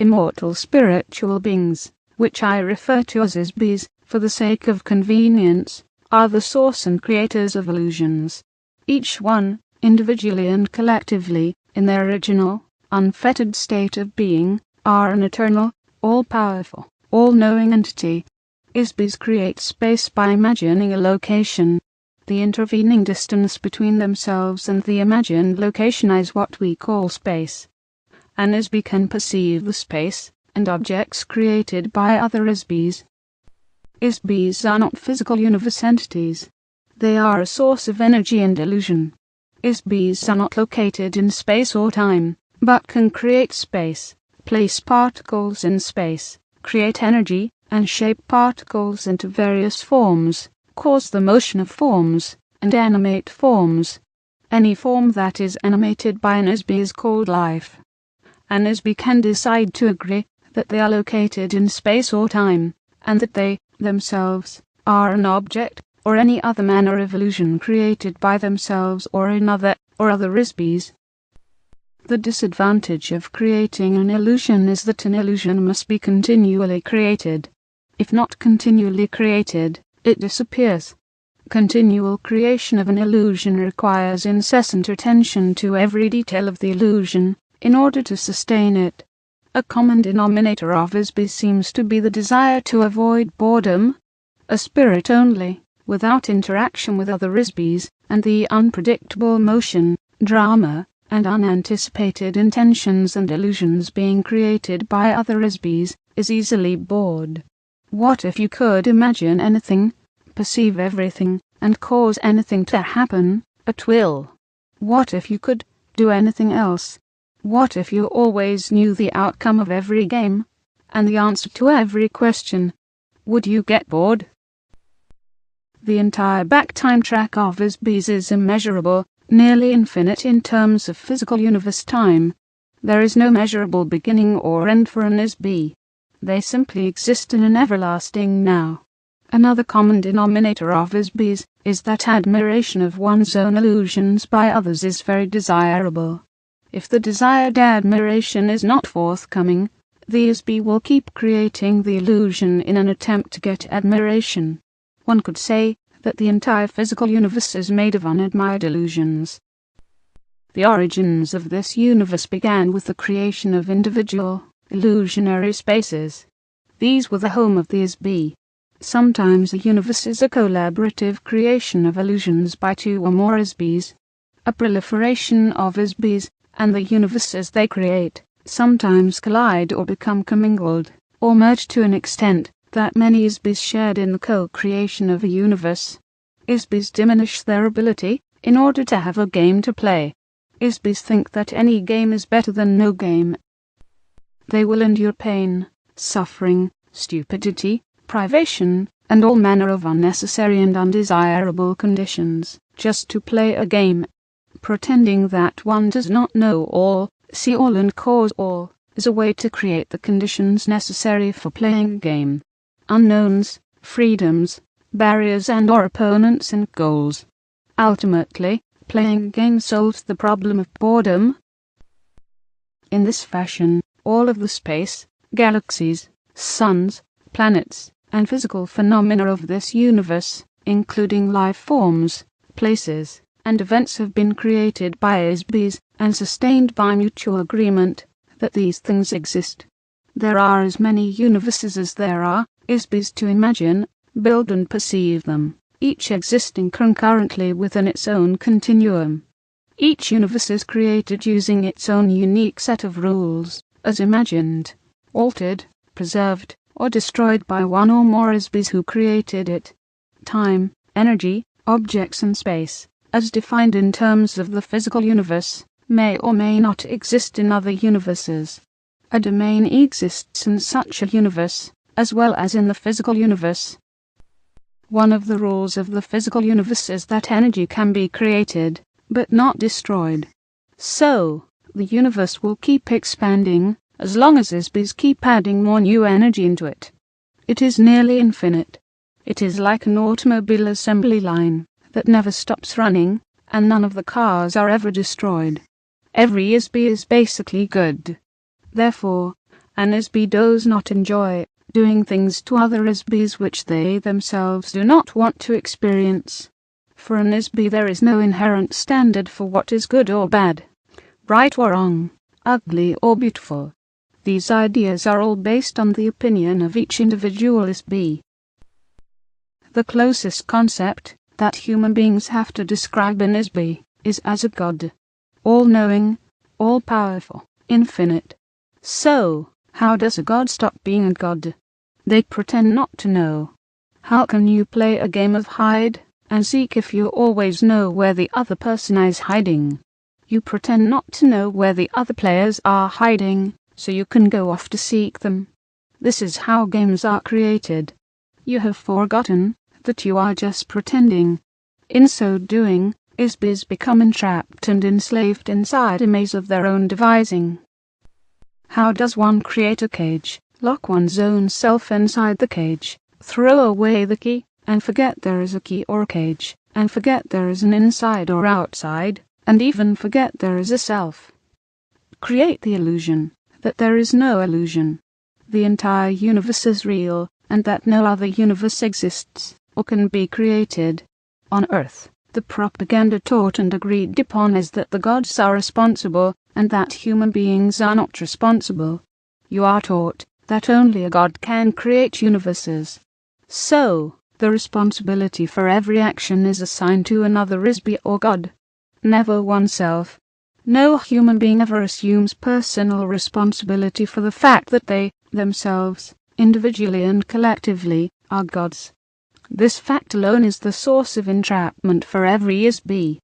immortal spiritual beings, which I refer to as Isbis, for the sake of convenience, are the source and creators of illusions. Each one, individually and collectively, in their original, unfettered state of being, are an eternal, all-powerful, all-knowing entity. Isbis create space by imagining a location. The intervening distance between themselves and the imagined location is what we call space. An Isbi can perceive the space and objects created by other Isbis. Isbis are not physical universe entities. They are a source of energy and illusion. Isbis are not located in space or time, but can create space, place particles in space, create energy, and shape particles into various forms, cause the motion of forms, and animate forms. Any form that is animated by an Isbi is called life. An Isbi can decide to agree that they are located in space or time, and that they, themselves, are an object, or any other manner of illusion created by themselves or another, or other Isbis. The disadvantage of creating an illusion is that an illusion must be continually created. If not continually created, it disappears. Continual creation of an illusion requires incessant attention to every detail of the illusion, in order to sustain it. A common denominator of Isbis seems to be the desire to avoid boredom, a spirit only, without interaction with other Isbis, and the unpredictable motion, drama, and unanticipated intentions and illusions being created by other Isbis, is easily bored. What if you could imagine anything, perceive everything, and cause anything to happen, at will? What if you could do anything else? What if you always knew the outcome of every game, and the answer to every question? Would you get bored? The entire backtime track of Isbis is immeasurable, nearly infinite in terms of physical universe time. There is no measurable beginning or end for an Isbi. They simply exist in an everlasting now. Another common denominator of Isbis is that admiration of one's own illusions by others is very desirable. If the desired admiration is not forthcoming, the Isbi will keep creating the illusion in an attempt to get admiration. One could say that the entire physical universe is made of unadmired illusions. The origins of this universe began with the creation of individual, illusionary spaces. These were the home of the Isbi. Sometimes a universe is a collaborative creation of illusions by two or more Isbis. A proliferation of Isbis, and the universes they create, sometimes collide or become commingled, or merge to an extent that many Isbis shared in the co-creation of a universe. Isbis diminish their ability in order to have a game to play. Isbis think that any game is better than no game. They will endure pain, suffering, stupidity, privation, and all manner of unnecessary and undesirable conditions, just to play a game. Pretending that one does not know all, see all and cause all, is a way to create the conditions necessary for playing a game. Unknowns, freedoms, barriers and or opponents and goals. Ultimately, playing a game solves the problem of boredom. In this fashion, all of the space, galaxies, suns, planets, and physical phenomena of this universe, including life forms, places, and events have been created by Isbis and sustained by mutual agreement that these things exist. There are as many universes as there are Isbis to imagine, build and perceive them, each existing concurrently within its own continuum. Each universe is created using its own unique set of rules, as imagined, altered, preserved, or destroyed by one or more Isbis who created it. Time, energy, objects and space, as defined in terms of the physical universe, may or may not exist in other universes. A domain exists in such a universe, as well as in the physical universe. One of the rules of the physical universe is that energy can be created, but not destroyed. So, the universe will keep expanding, as long as Isbis keep adding more new energy into it. It is nearly infinite. It is like an automobile assembly line that never stops running, and none of the cars are ever destroyed. Every Isbi is basically good. Therefore, An Isby does not enjoy doing things to other Isbys which they themselves do not want to experience. For an Isby there is no inherent standard for what is good or bad, right or wrong, ugly or beautiful. These ideas are all based on the opinion of each individual Isby. The closest concept that human beings have to describe an Isby is as a god, all-knowing, all-powerful, infinite. So, how does a god stop being a god? They pretend not to know. How can you play a game of hide and seek if you always know where the other person is hiding? You pretend not to know where the other players are hiding, so you can go off to seek them. This is how games are created. You have forgotten that you are just pretending. In so doing, Isbys become entrapped and enslaved inside a maze of their own devising. How does one create a cage, lock one's own self inside the cage, throw away the key, and forget there is a key or a cage, and forget there is an inside or outside, and even forget there is a self? Create the illusion that there is no illusion. The entire universe is real, and that no other universe exists or can be created. On Earth, the propaganda taught and agreed upon is that the gods are responsible and that human beings are not responsible. You are taught that only a god can create universes. So, the responsibility for every action is assigned to another Isby or god, never oneself. No human being ever assumes personal responsibility for the fact that they, themselves, individually and collectively, are gods. This fact alone is the source of entrapment for every Isby.